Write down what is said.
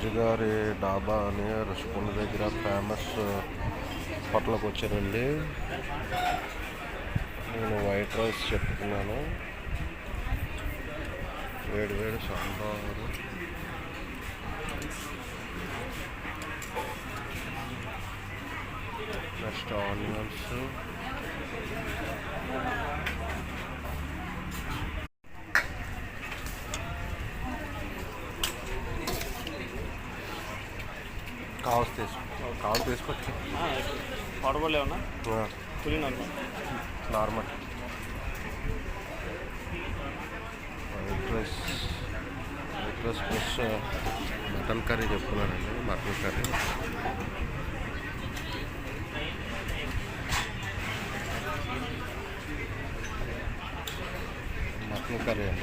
రాజుగారి డాబా అని రుషికొండ దగ్గర ఫేమస్ హోటల్కి వచ్చారండి. నేను వైట్ రైస్ చెప్పుకున్నాను, వేడి వేడి సాంబారు, నెక్స్ట్ ఆనియన్స్, కావచ్చు తీసుకోవచ్చు. పడవలే ఉన్నా full normal normal white rice plus mutton curry చెప్తున్నారండి. మటన్ కర్రీ, అండి.